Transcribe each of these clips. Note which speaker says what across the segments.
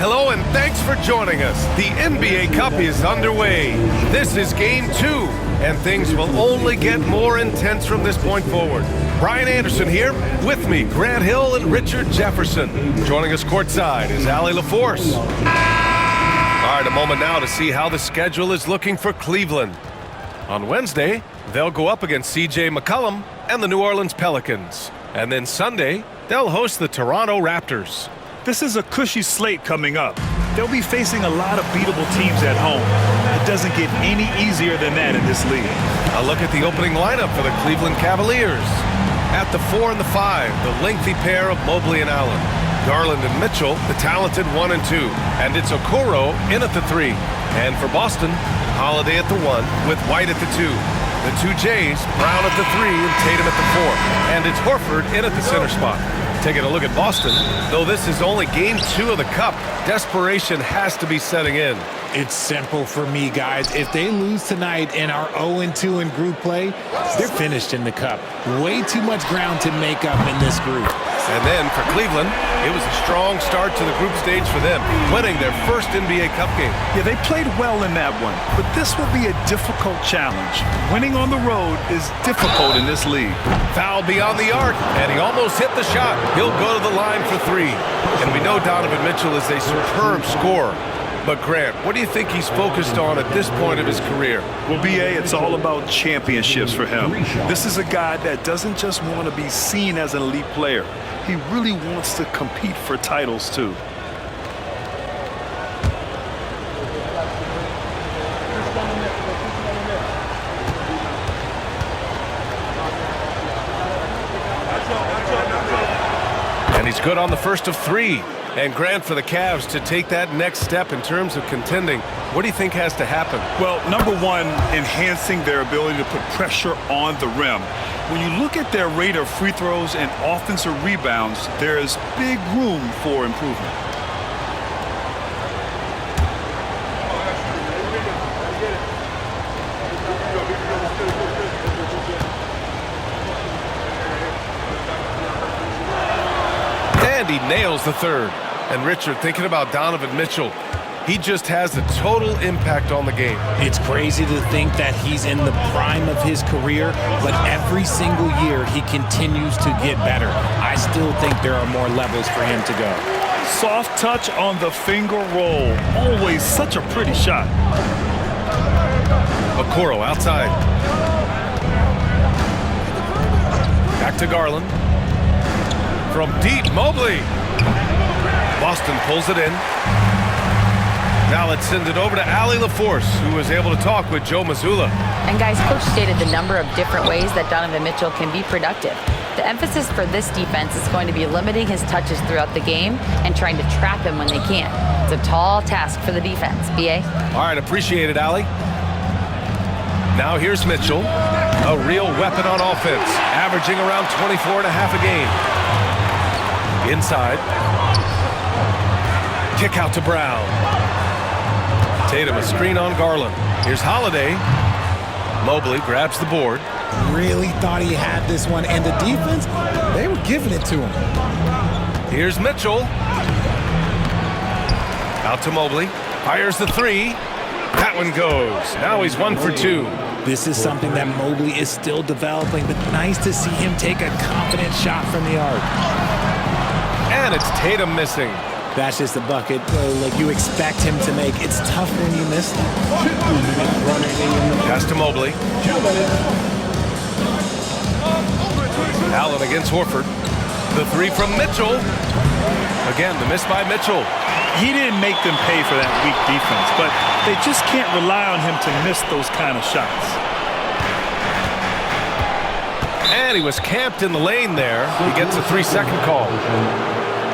Speaker 1: Hello and thanks for joining us. The NBA Cup is underway. This is Game 2, and things will only get more intense from this point forward. Brian Anderson here, with me, Grant Hill and Richard Jefferson. Joining us courtside is Allie LaForce. All right, a moment now to see how the schedule is looking for Cleveland. On Wednesday, they'll go up against C.J. McCollum and the New Orleans Pelicans. And then Sunday, they'll host the Toronto Raptors.
Speaker 2: This is a cushy slate coming up. They'll be facing a lot of beatable teams at home. It doesn't get any easier than that in this league.
Speaker 1: A look at the opening lineup for the Cleveland Cavaliers. At the 4 and the 5, the lengthy pair of Mobley and Allen. Garland and Mitchell, the talented 1 and 2. And it's Okoro in at the 3. And for Boston, Holiday at the 1 with White at the 2. The two Jays, Brown at the 3 and Tatum at the 4. And it's Horford in at the center spot. Taking a look at Boston, though this is only Game 2 of the Cup, desperation has to be setting in.
Speaker 3: It's simple for me, guys. If they lose tonight and are 0-2 in group play, they're finished in the Cup. Way too much ground to make up in this group.
Speaker 1: And then for Cleveland, it was a strong start to the group stage for them, winning their first NBA Cup game.
Speaker 2: Yeah, they played well in that one, but this will be a difficult challenge. Winning on the road is difficult in this league.
Speaker 1: Foul beyond the arc, and he almost hit the shot. He'll go to the line for 3. And we know Donovan Mitchell is a superb scorer. But Grant, what do you think he's focused on at this point of his career?
Speaker 2: Well, B.A., it's all about championships for him. This is a guy that doesn't just want to be seen as an elite player. He really wants to compete for titles, too.
Speaker 1: And he's good on the first of 3. And Grant, for the Cavs to take that next step in terms of contending, what do you think has to happen?
Speaker 2: Well, number one, enhancing their ability to put pressure on the rim. When you look at their rate of free throws and offensive rebounds, there is big room for improvement.
Speaker 1: And he nails the third. And Richard, thinking about Donovan Mitchell, he just has a total impact on the game.
Speaker 3: It's crazy to think that he's in the prime of his career, but every single year he continues to get better. I still think there are more levels for him to go.
Speaker 2: Soft touch on the finger roll. Always such a pretty shot.
Speaker 1: Okoro outside. Back to Garland. From deep, Mobley. Boston pulls it in. Now let's send it over to Allie LaForce, who was able to talk with Joe Mazzulla.
Speaker 4: And guys, Coach stated the number of different ways that Donovan Mitchell can be productive. The emphasis for this defense is going to be limiting his touches throughout the game and trying to trap him when they can. It's a tall task for the defense. B.A.?
Speaker 1: All right, appreciate it, Allie. Now here's Mitchell, a real weapon on offense, averaging around 24 and a half a game. Inside. Kick out to Brown. Tatum, a screen on Garland. Here's Holiday. Mobley grabs the board.
Speaker 3: Really thought he had this one, and the defense, they were giving it to him.
Speaker 1: Here's Mitchell. Out to Mobley. Fires the 3. That one goes. Now he's 1 for 2.
Speaker 3: This is something that Mobley is still developing, but nice to see him take a confident shot from the arc.
Speaker 1: And it's Tatum missing.
Speaker 3: That's just a bucket like you expect him to make. It's tough when you miss that.
Speaker 1: Pass to Mobley. Allen against Horford. The 3 from Mitchell. Again, the miss by Mitchell.
Speaker 2: He didn't make them pay for that weak defense, but they just can't rely on him to miss those kind of shots.
Speaker 1: And he was camped in the lane there. He gets a 3-second call.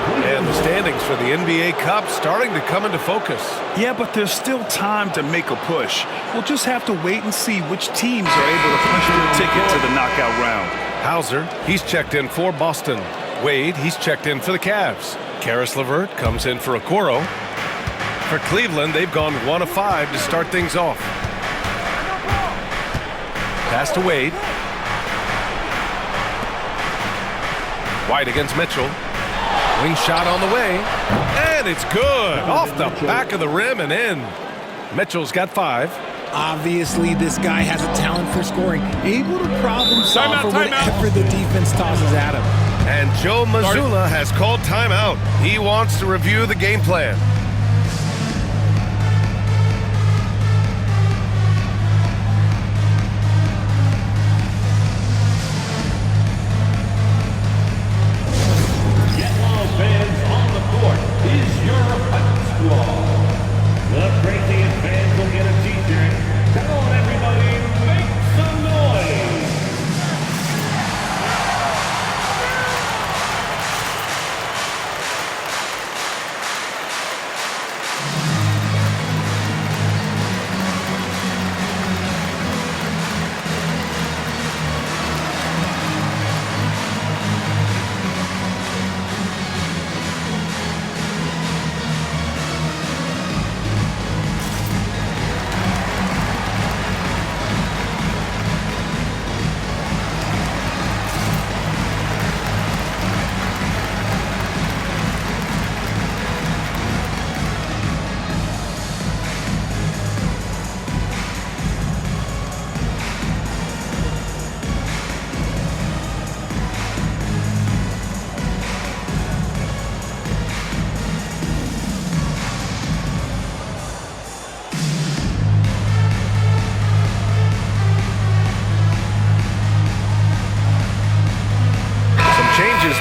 Speaker 1: And the standings for the NBA Cup starting to come into focus.
Speaker 2: Yeah, but there's still time to make a push. We'll just have to wait and see which teams are able to punch their ticket to the knockout round.
Speaker 1: Hauser, he's checked in for Boston. Wade, he's checked in for the Cavs. Karis LeVert comes in for Okoro. For Cleveland, they've gone 1 of 5 to start things off. Pass to Wade. White against Mitchell. Swing shot on the way, and it's good. Off the back of the rim and in. Mitchell's got 5.
Speaker 3: Obviously, this guy has a talent for scoring, able to problem solve for whatever the defense tosses at him.
Speaker 1: And Joe Mazzulla has called timeout. He wants to review the game plan.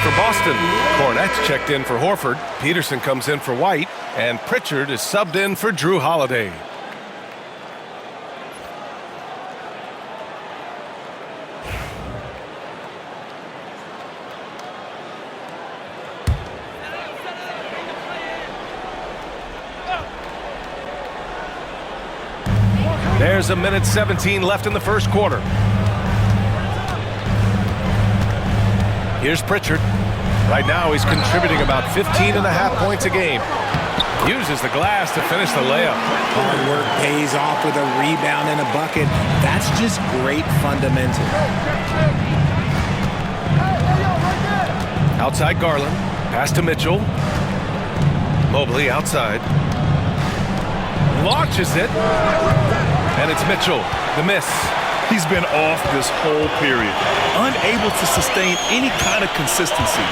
Speaker 1: For Boston, Cornett's checked in for Horford, Peterson comes in for White, and Pritchard is subbed in for Drew Holiday. There's a minute 17 left in the first quarter. Here's Pritchard. Right now he's contributing about 15.5 points a game. Uses the glass to finish the layup.
Speaker 3: Hard work pays off with a rebound and a bucket. That's just great fundamental.
Speaker 1: Outside Garland. Pass to Mitchell. Mobley outside. Launches it. And it's Mitchell. The miss.
Speaker 2: He's been off this whole period, unable to sustain any kind of consistency.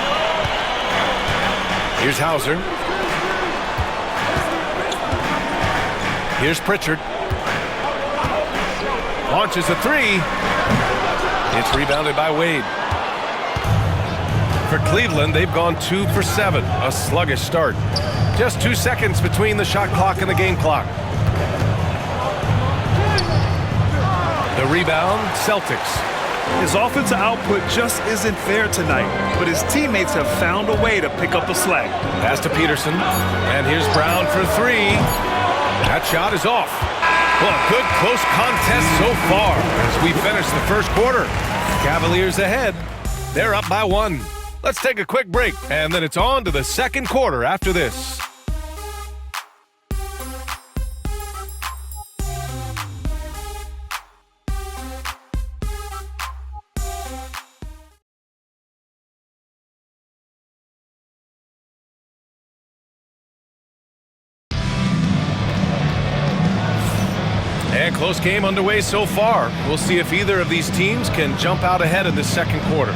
Speaker 1: Here's Hauser. Here's Pritchard. Launches a 3. It's rebounded by Wade. For Cleveland, they've gone 2 for 7, a sluggish start. Just 2 seconds between the shot clock and the game clock. The rebound, Celtics.
Speaker 2: His offensive output just isn't there tonight, but his teammates have found a way to pick up the slack.
Speaker 1: Pass to Peterson, and here's Brown for 3. That shot is off. Well, a good close contest so far as we finish the first quarter. Cavaliers ahead. They're up by 1. Let's take a quick break, and then it's on to the second quarter after this. And close game underway so far. We'll see if either of these teams can jump out ahead in the second quarter.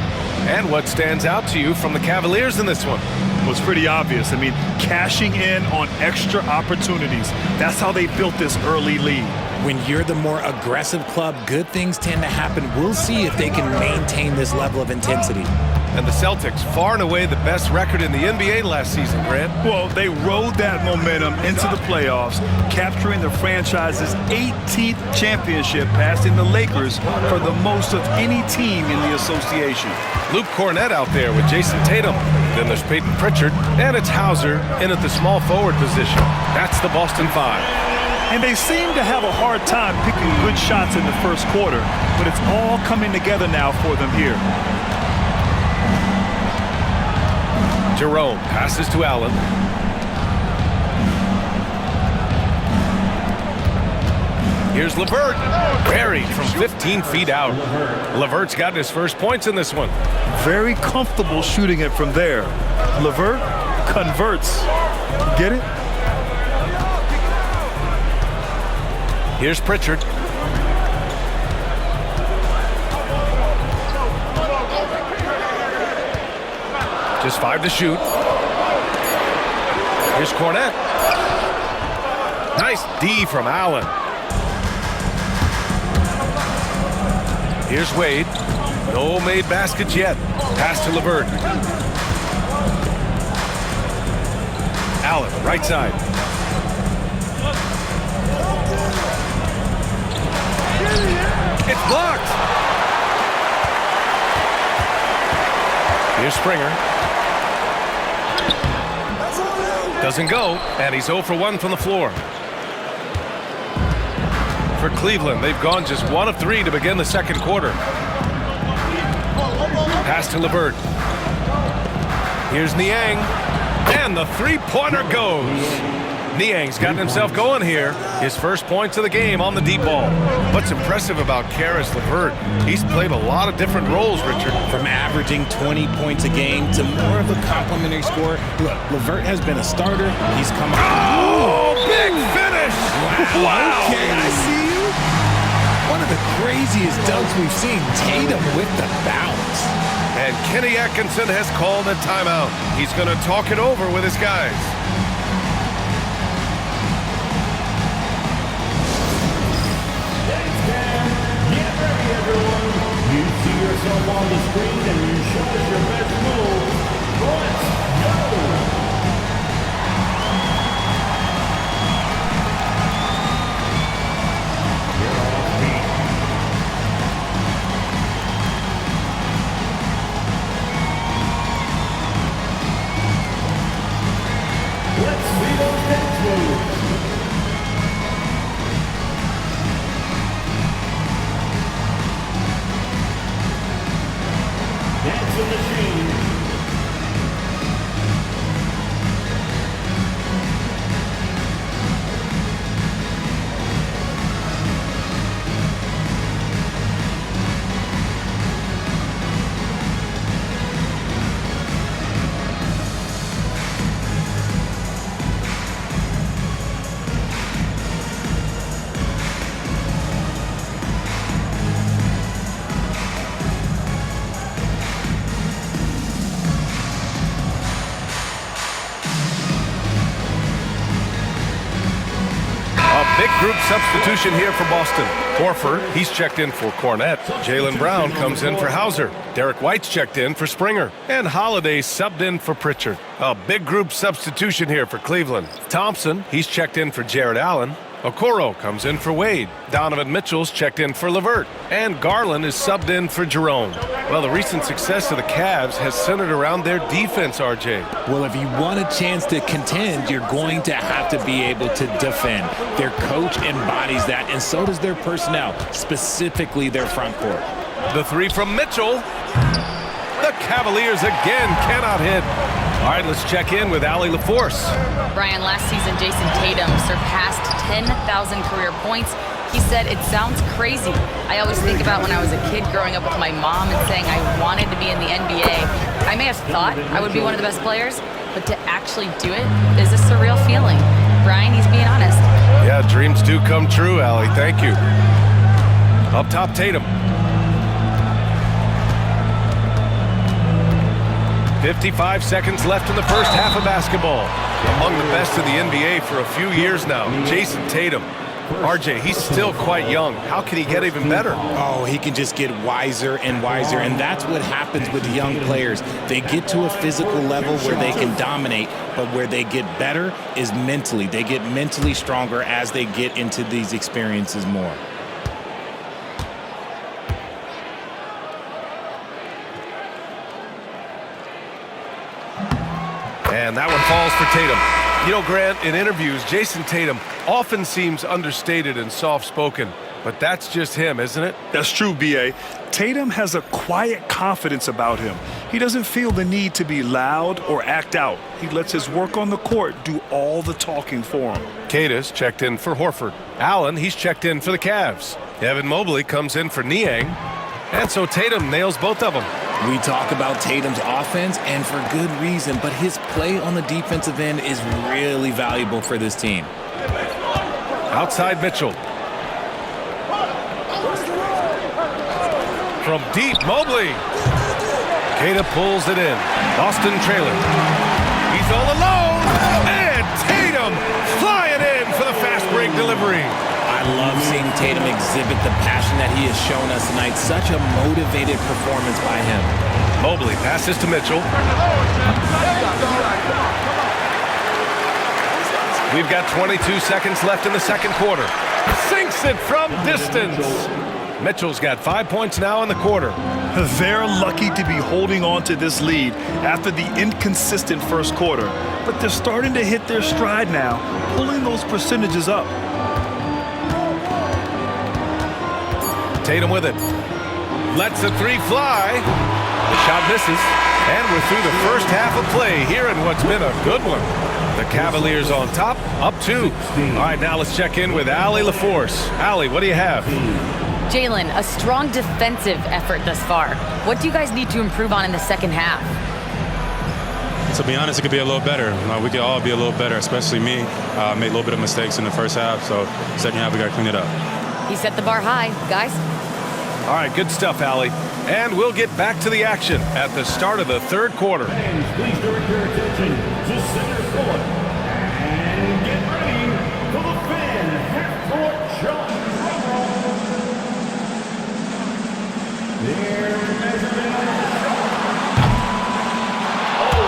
Speaker 1: And what stands out to you from the Cavaliers in this one?
Speaker 2: Well, it's pretty obvious. I mean, cashing in on extra opportunities. That's how they built this early lead.
Speaker 3: When you're the more aggressive club, good things tend to happen. We'll see if they can maintain this level of intensity.
Speaker 1: And the Celtics, far and away the best record in the NBA last season, Grant.
Speaker 2: Well, they rode that momentum into the playoffs, capturing the franchise's 18th championship, passing the Lakers for the most of any team in the association.
Speaker 1: Luke Cornett out there with Jason Tatum. Then there's Peyton Pritchard, and it's Hauser in at the small forward position. That's the Boston 5.
Speaker 2: And they seem to have a hard time picking good shots in the first quarter, but it's all coming together now for them here.
Speaker 1: Jerome passes to Allen. Here's LeVert, buried from 15 feet out. LeVert's gotten his first points in this one.
Speaker 2: Very comfortable shooting it from there. LeVert converts. Get it?
Speaker 1: Here's Pritchard. Just 5 to shoot. Here's Cornette. Nice D from Allen. Here's Wade. No made baskets yet. Pass to LeVert. Allen, right side. It's blocked. Here's Springer. Doesn't go, and he's 0 for 1 from the floor. For Cleveland, they've gone just 1 of 3 to begin the second quarter. Pass to LeVert. Here's Niang, and the three-pointer goes. Niang's gotten himself going here. His first points of the game on the deep ball. What's impressive about Karis LeVert, he's played a lot of different roles, Richard.
Speaker 3: From averaging 20 points a game to more of a complimentary scorer. Look, LeVert has been a starter. He's come out.
Speaker 1: Oh, big finish!
Speaker 3: Wow. Okay, I see you. One of the craziest dunks we've seen. Tatum with the bounce.
Speaker 1: And Kenny Atkinson has called a timeout. He's going to talk it over with his guys.
Speaker 5: You see yourself on the screen and you show us your best move. Let's go! You're off beat. Let's see those dance moves. Dancing machine.
Speaker 1: Big group substitution here for Boston. Horford, he's checked in for Cornette. Jaylen Brown comes in for Hauser. Derek White's checked in for Springer. And Holiday subbed in for Pritchard. A big group substitution here for Cleveland. Thompson, he's checked in for Jared Allen. Okoro comes in for Wade. Donovan Mitchell's checked in for LeVert. And Garland is subbed in for Jerome. Well, the recent success of the Cavs has centered around their defense, RJ.
Speaker 3: Well, if you want a chance to contend, you're going to have to be able to defend. Their coach embodies that, and so does their personnel, specifically their front court.
Speaker 1: The three from Mitchell. The Cavaliers again cannot hit. All right, let's check in with Allie LaForce.
Speaker 4: Brian, last season, Jason Tatum surpassed 10,000 career points. He said, "It sounds crazy. I always think about when I was a kid growing up with my mom and saying I wanted to be in the NBA. I may have thought I would be one of the best players, but to actually do it is a surreal feeling." Brian, he's being honest.
Speaker 1: Yeah, dreams do come true, Allie. Thank you. Up top, Tatum. 55 seconds left in the first half of basketball. Among the best in the NBA for a few years now, Jason Tatum. RJ, he's still quite young. How can he get even better?
Speaker 3: Oh, he can just get wiser and wiser, and that's what happens with young players. They get to a physical level where they can dominate, but where they get better is mentally. They get mentally stronger as they get into these experiences more.
Speaker 1: And that one falls for Tatum. You know, Grant, in interviews, Jason Tatum often seems understated and soft-spoken, but that's just him, isn't it?
Speaker 2: That's true, B.A. Tatum has a quiet confidence about him. He doesn't feel the need to be loud or act out. He lets his work on the court do all the talking for him.
Speaker 1: Cadis checked in for Horford. Allen, he's checked in for the Cavs. Evan Mobley comes in for Niang. And so Tatum nails both of them.
Speaker 3: We talk about Tatum's offense, and for good reason, but his play on the defensive end is really valuable for this team.
Speaker 1: Outside Mitchell. From deep, Mobley. Queta pulls it in. Boston trailing. He's all alone. And Tatum flying in for the fast break delivery.
Speaker 3: I love seeing Tatum exhibit the passion that he has shown us tonight. Such a motivated performance by him.
Speaker 1: Mobley passes to Mitchell. We've got 22 seconds left in the second quarter. Sinks it from distance. Mitchell's got 5 points now in the quarter.
Speaker 2: They're lucky to be holding on to this lead after the inconsistent first quarter. But they're starting to hit their stride now, pulling those percentages up.
Speaker 1: Tatum with it. Lets the three fly. The shot misses. And we're through the first half of play here in what's been a good one. The Cavaliers on top, up 2. All right, now let's check in with Allie LaForce. Allie, what do you have?
Speaker 4: Jalen, a strong defensive effort thus far. What do you guys need to improve on in the second half?
Speaker 6: To be honest, it could be a little better. We could all be a little better, especially me. Made a little bit of mistakes in the first half, so second half we got to clean it up.
Speaker 4: He set the bar high, guys.
Speaker 1: All right, good stuff, Allie. And we'll get back to the action at the start of the third quarter.
Speaker 5: Fans, please direct your attention to center court. And get ready for the fan half-court shot. Their measurement on the shot. Oh,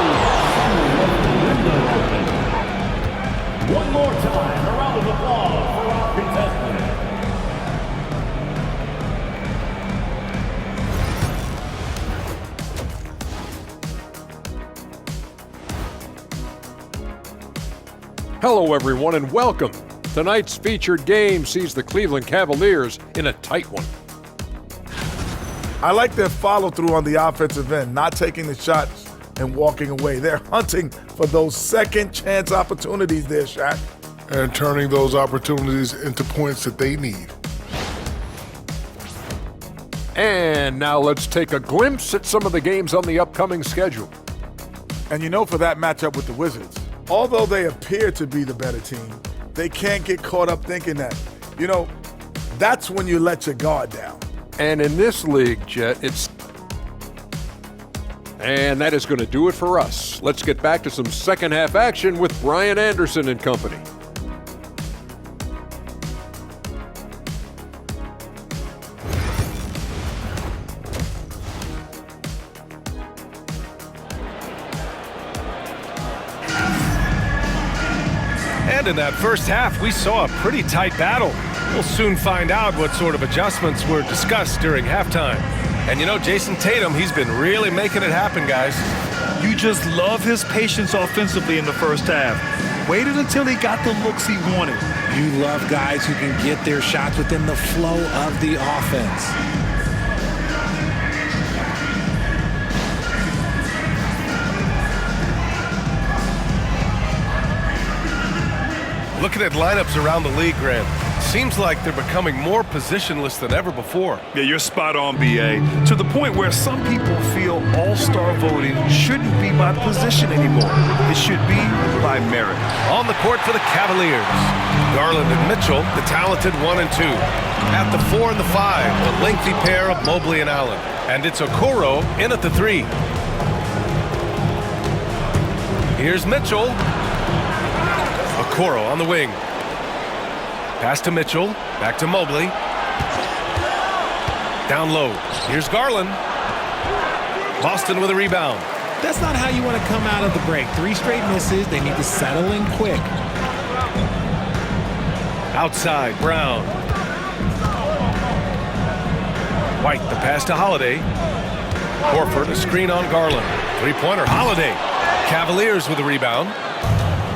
Speaker 5: one more time, a round of applause for our contestant.
Speaker 7: Hello, everyone, and welcome. Tonight's featured game sees the Cleveland Cavaliers in a tight one.
Speaker 8: I like their follow-through on the offensive end, not taking the shots and walking away. They're hunting for those second-chance opportunities there, Shaq.
Speaker 9: And turning those opportunities into points that they need.
Speaker 7: And now let's take a glimpse at some of the games on the upcoming schedule.
Speaker 8: And you know, for that matchup with the Wizards, although they appear to be the better team, they can't get caught up thinking that. You know, that's when you let your guard down.
Speaker 7: And in this league, Jet, And that is going to do it for us. Let's get back to some second half action with Brian Anderson and company.
Speaker 1: And in that first half, we saw a pretty tight battle. We'll soon find out what sort of adjustments were discussed during halftime. And you know, Jason Tatum, he's been really making it happen, guys.
Speaker 2: You just love his patience offensively in the first half. Waited until he got the looks he wanted.
Speaker 3: You love guys who can get their shots within the flow of the offense.
Speaker 1: Looking at lineups around the league, Grant, seems like they're becoming more positionless than ever before.
Speaker 2: Yeah, you're spot on, B.A. To the point where some people feel all-star voting shouldn't be by position anymore. It should be by merit.
Speaker 1: On the court for the Cavaliers, Garland and Mitchell, the talented 1 and 2. At the 4 and the 5, the lengthy pair of Mobley and Allen. And it's Okoro in at the 3. Here's Mitchell. Okoro on the wing. Pass to Mitchell. Back to Mobley. Down low. Here's Garland. Boston with a rebound.
Speaker 3: That's not how you want to come out of the break. 3 straight misses. They need to settle in quick.
Speaker 1: Outside, Brown. White, the pass to Holiday. Horford, a screen on Garland. 3-pointer, Holiday. Cavaliers with a rebound.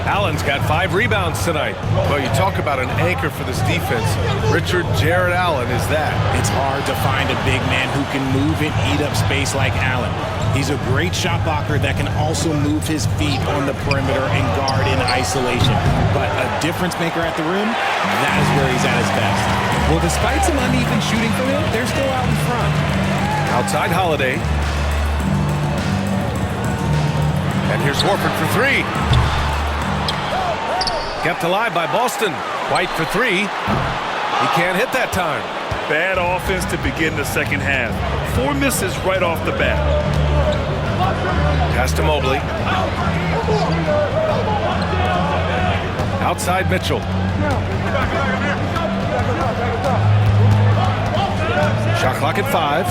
Speaker 1: Allen's got 5 rebounds tonight. Well, you talk about an anchor for this defense. Richard Jared Allen is that.
Speaker 3: It's hard to find a big man who can move and eat up space like Allen. He's a great shot blocker that can also move his feet on the perimeter and guard in isolation. But a difference maker at the rim, that is where he's at his best. Well, despite some uneven shooting from him, they're still out in front.
Speaker 1: Outside Holiday. And here's Horford for three. Kept alive by Boston. White for three. He can't hit that time.
Speaker 2: Bad offense to begin the second half. 4 misses right off the bat.
Speaker 1: Pass to Mobley. Outside Mitchell. Shot clock at 5.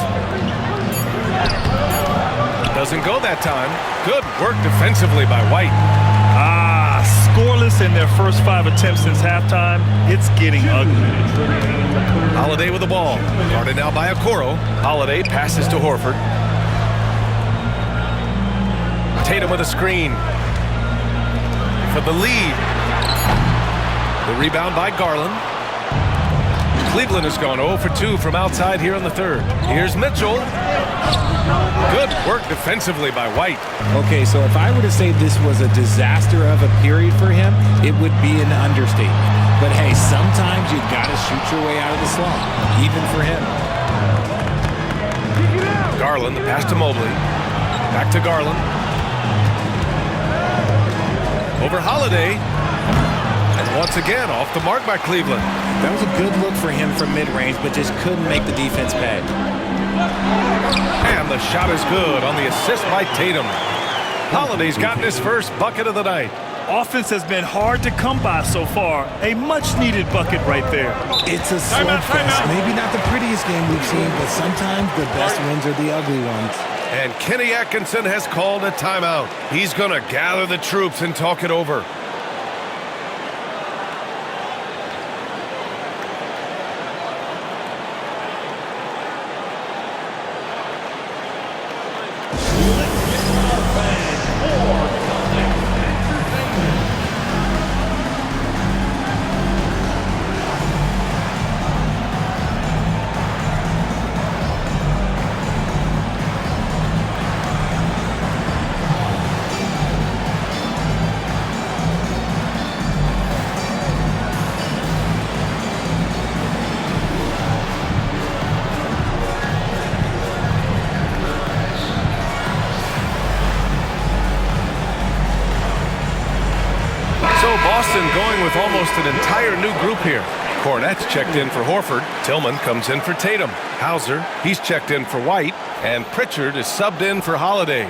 Speaker 1: Doesn't go that time. Good work defensively by White.
Speaker 2: Scoreless in their first 5 attempts since halftime. It's getting ugly.
Speaker 1: Holiday with the ball. Guarded now by Okoro. Holiday passes to Horford. Tatum with a screen. For the lead. The rebound by Garland. Cleveland has gone 0 for 2 from outside here in the third. Here's Mitchell. Good work defensively by White.
Speaker 3: Okay, so if I were to say this was a disaster of a period for him, it would be an understatement. But hey, sometimes you got to shoot your way out of the slump, even for him.
Speaker 1: Garland, the pass to Mobley. Back to Garland. Over Holiday. And once again, off the mark by Cleveland.
Speaker 3: That was a good look for him from mid-range, but just couldn't make the defense pay.
Speaker 1: And the shot is good on the assist by Tatum. Holiday's gotten his first bucket of the night.
Speaker 2: Offense has been hard to come by so far. A much-needed bucket right there.
Speaker 3: It's a slugfest. Maybe not the prettiest game we've seen, but sometimes the best wins are the ugly ones.
Speaker 1: And Kenny Atkinson has called a timeout. He's going to gather the troops and talk it over. Boston going with almost an entire new group here. Cornett's checked in for Horford. Tillman comes in for Tatum. Hauser, he's checked in for White. And Pritchard is subbed in for Holiday.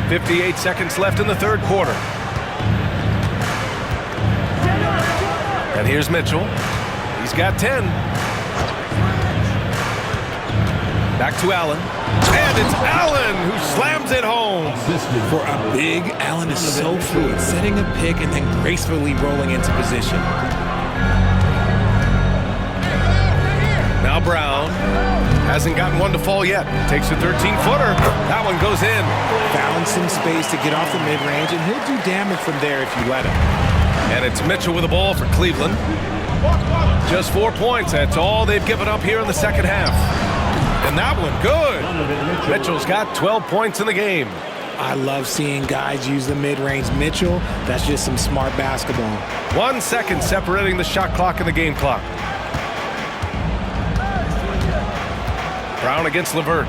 Speaker 1: .58 seconds left in the third quarter. And here's Mitchell. He's got 10. Back to Allen. And it's Allen who slams it home.
Speaker 3: For a big, Allen is so fluid, setting a pick and then gracefully rolling into position.
Speaker 1: Now Brown. Hasn't gotten one to fall yet. Takes a 13-footer. That one goes in.
Speaker 3: Found some space to get off the mid-range, and he'll do damage from there if you let him.
Speaker 1: And it's Mitchell with the ball for Cleveland. Just 4 points. That's all they've given up here in the second half. And that one, good. Mitchell's got 12 points in the game.
Speaker 3: I love seeing guys use the mid-range. Mitchell, that's just some smart basketball.
Speaker 1: 1 second separating the shot clock and the game clock. Brown against LeVert.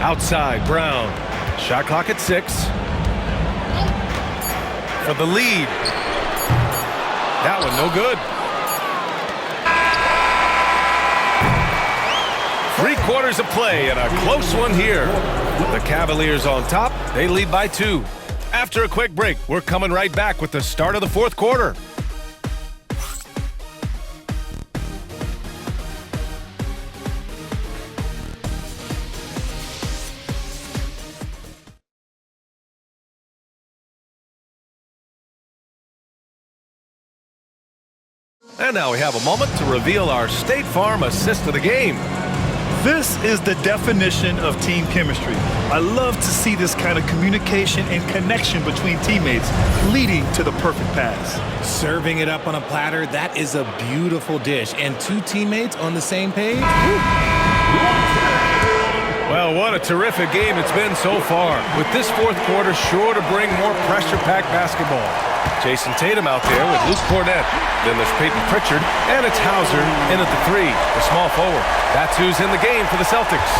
Speaker 1: Outside, Brown. Shot clock at 6. For the lead. That one no good. 3 quarters of play and a close one here. The Cavaliers on top. They lead by 2. After a quick break, we're coming right back with the start of the fourth quarter. And now we have a moment to reveal our State Farm assist of the game.
Speaker 2: This is the definition of team chemistry. I love to see this kind of communication and connection between teammates leading to the perfect pass.
Speaker 3: Serving it up on a platter, that is a beautiful dish. And 2 teammates on the same page?
Speaker 1: Well, Well, what a terrific game it's been so far. With this fourth quarter sure to bring more pressure-packed basketball. Jason Tatum out there with Luke Cornett. Then there's Peyton Pritchard, and it's Hauser in at the 3, the small forward. That's who's in the game for the Celtics.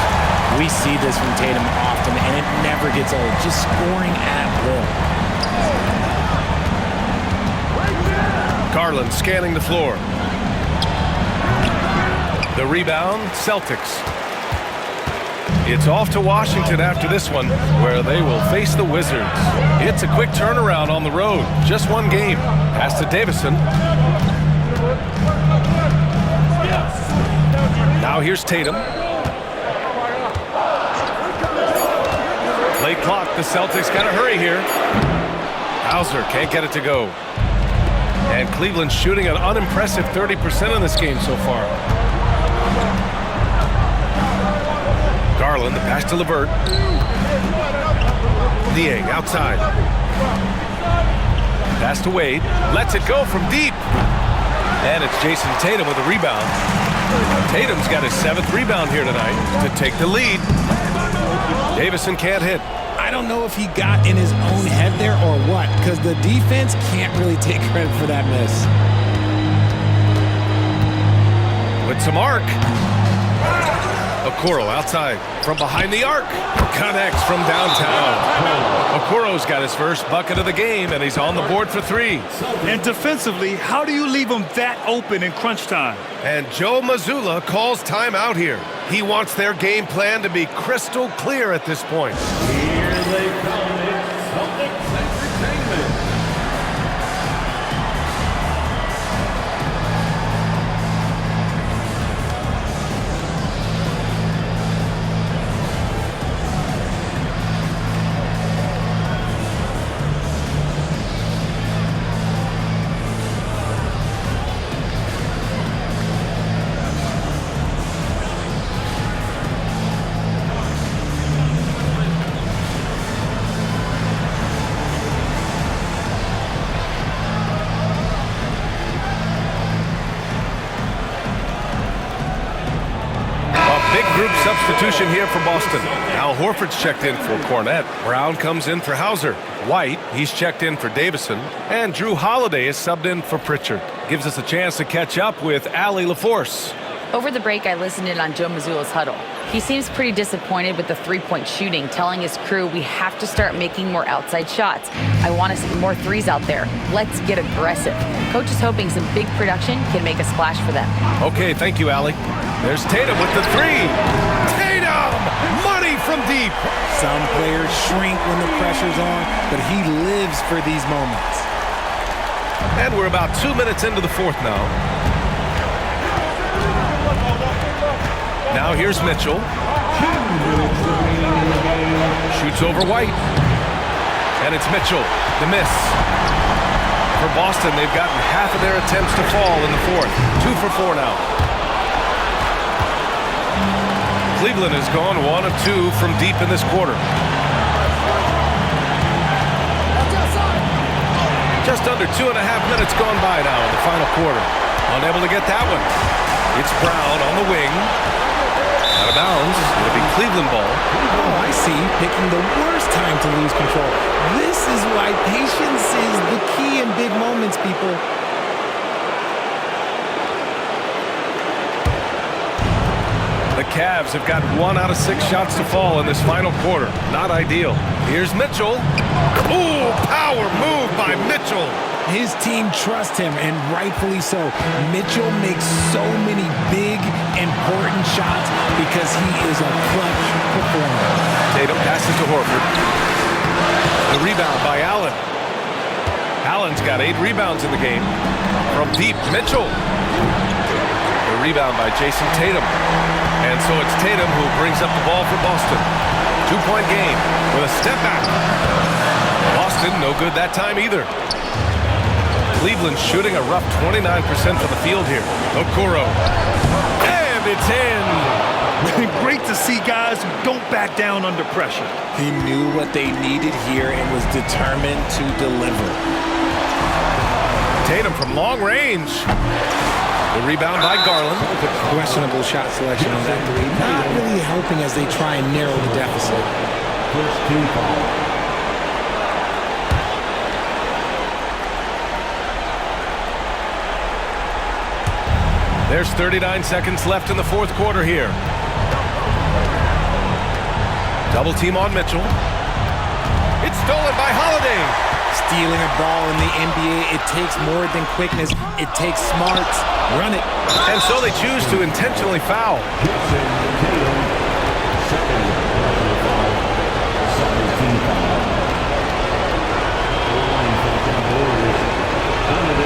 Speaker 3: We see this from Tatum often, and it never gets old. Just scoring at will.
Speaker 1: Garland scanning the floor. The rebound, Celtics. It's off to Washington after this one, where they will face the Wizards. It's a quick turnaround on the road. Just one game. Pass to Davison. Now here's Tatum. Late clock. The Celtics got to hurry here. Hauser can't get it to go. And Cleveland shooting an unimpressive 30% in this game so far. Garland, the pass to LeVert. Niang outside. Pass to Wade. Lets it go from deep. And it's Jason Tatum with a rebound. Tatum's got his 7th rebound here tonight to take the lead. Davison can't hit.
Speaker 3: I don't know if he got in his own head there or what, because the defense can't really take credit for that miss.
Speaker 1: With some arc. Okoro outside from behind the arc. Connects from downtown. Okoro's got his first bucket of the game, and he's on the board for 3.
Speaker 2: And defensively, how do you leave them that open in crunch time?
Speaker 1: And Joe Mazzulla calls timeout here. He wants their game plan to be crystal clear at this point.
Speaker 5: Here they come. It's Celtics Entertainment.
Speaker 1: Group substitution here for Boston. Al Horford's checked in for Cornett. Brown comes in for Hauser. White, he's checked in for Davison. And Drew Holiday is subbed in for Pritchard. Gives us a chance to catch up with Allie LaForce.
Speaker 4: Over the break, I listened in on Joe Mazzulla's huddle. He seems pretty disappointed with the three-point shooting, telling his crew we have to start making more outside shots. I want to see more threes out there. Let's get aggressive. Coach is hoping some big production can make a splash for them.
Speaker 1: Okay, thank you, Allie. There's Tatum with the 3. Tatum! Money from deep.
Speaker 3: Some players shrink when the pressure's on, but he lives for these moments.
Speaker 1: And we're about 2 minutes into the fourth now. Now here's Mitchell. Shoots over White. And it's Mitchell, the miss. For Boston, they've gotten half of their attempts to fall in the fourth. 2 for 4 now. Cleveland has gone 1 of 2 from deep in this quarter. Just under 2.5 minutes gone by now in the final quarter. Unable to get that one. It's Brown on the wing. Out of bounds. It'll be Cleveland ball.
Speaker 3: Oh, I see. Picking the worst time to lose control. This is why patience is the key in big moments, people.
Speaker 1: The Cavs have got 1 out of 6 shots to fall in this final quarter. Not ideal. Here's Mitchell. Ooh, power move by Mitchell.
Speaker 3: His team trusts him, and rightfully so. Mitchell makes so many big, important shots because he is a clutch performer.
Speaker 1: Tatum passes to Horford. The rebound by Allen. Allen's got 8 rebounds in the game. From deep, Mitchell. The rebound by Jason Tatum. And so it's Tatum who brings up the ball for Boston. 2-point game with a step back. Boston, no good that time either. Cleveland shooting a rough 29% from the field here. Okoro. And it's in.
Speaker 2: Great to see guys who don't back down under pressure.
Speaker 3: He knew what they needed here and was determined to deliver.
Speaker 1: Tatum from long range. The rebound by Garland.
Speaker 3: Questionable shot selection on that three. Not really helping as they try and narrow the deficit.
Speaker 5: First team foul.
Speaker 1: There's 39 seconds left in the fourth quarter here. Double team on Mitchell. It's stolen by Holiday.
Speaker 3: Stealing a ball in the NBA, it takes more than quickness. It takes smarts. Run it.
Speaker 1: And so they choose to intentionally foul.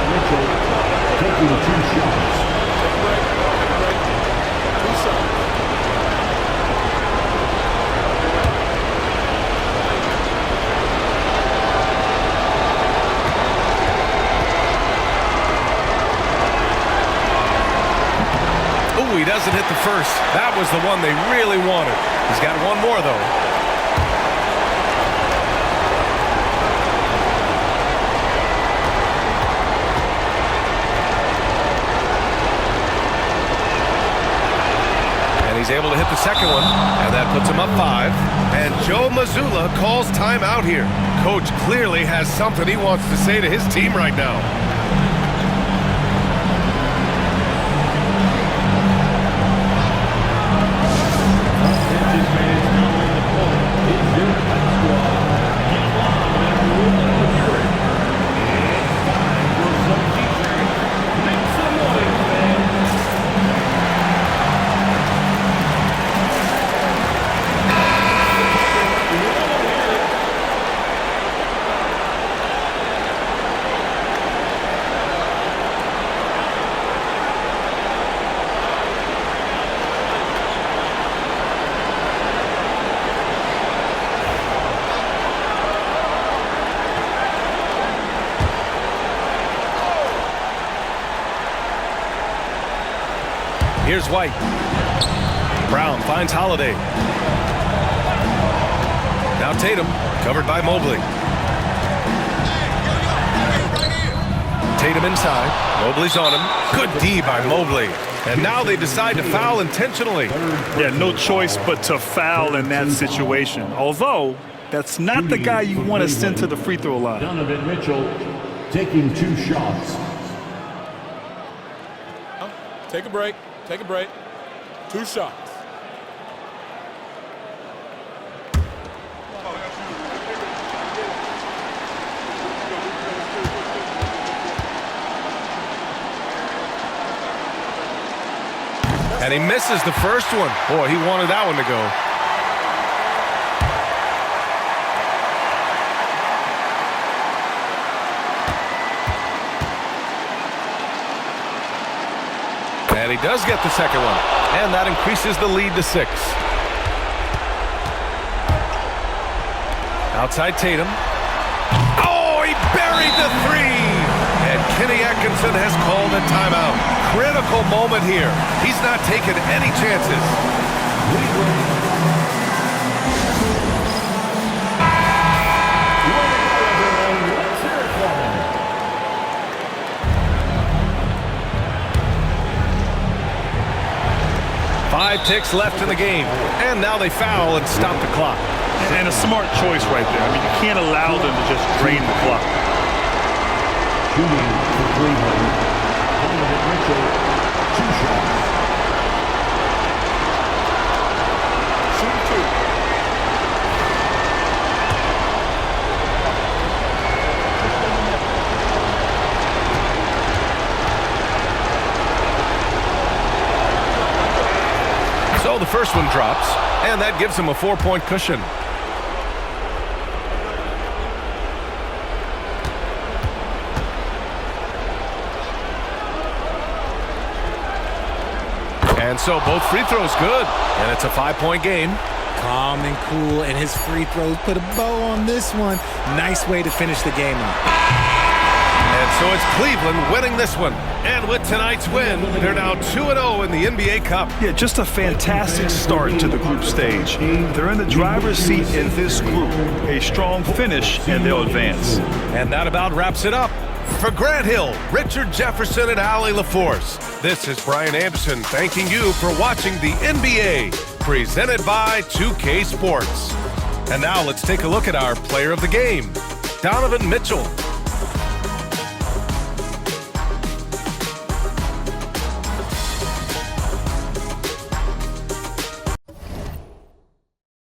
Speaker 5: Mitchell taking 2 shots.
Speaker 1: He doesn't hit the first. That was the one they really wanted. He's got one more, though. And he's able to hit the second one, and that puts him up 5. And Joe Mazzulla calls timeout here. Coach clearly has something he wants to say to his team right now. Here's White. Brown finds Holiday. Now Tatum, covered by Mobley. Tatum inside. Mobley's on him. Good D by Mobley. And now they decide to foul intentionally.
Speaker 2: Yeah, no choice but to foul in that situation. Although, that's not the guy you want to send to the free throw line.
Speaker 5: Donovan Mitchell taking 2 shots.
Speaker 10: Take a break. Take a break. 2 shots.
Speaker 1: And he misses the first one. Boy, he wanted that one to go. And he does get the second one. And that increases the lead to 6. Outside Tatum. Oh, he buried the 3. And Kenny Atkinson has called a timeout. Critical moment here. He's not taking any chances. 5 ticks left in the game. And now they foul and stop the clock.
Speaker 2: And a smart choice right there. I mean, you can't allow them to just drain the clock.
Speaker 5: Shooting for Cleveland. Donovan Mitchell, 2 shots.
Speaker 10: Shoot 2.
Speaker 1: So the first one drops, and that gives him a 4-point cushion. And so both free throws good, and it's a 5-point game.
Speaker 3: Calm and cool, and his free throws put a bow on this one. Nice way to finish the game out.
Speaker 1: And so it's Cleveland winning this one. And with tonight's win, they're now 2-0 in the NBA Cup.
Speaker 2: Yeah, just a fantastic start to the group stage. They're in the driver's seat in this group. A strong finish, and they'll advance.
Speaker 1: And that about wraps it up. For Grant Hill, Richard Jefferson, and Allie LaForce, this is Brian Anderson thanking you for watching the NBA, presented by 2K Sports. And now let's take a look at our player of the game, Donovan Mitchell.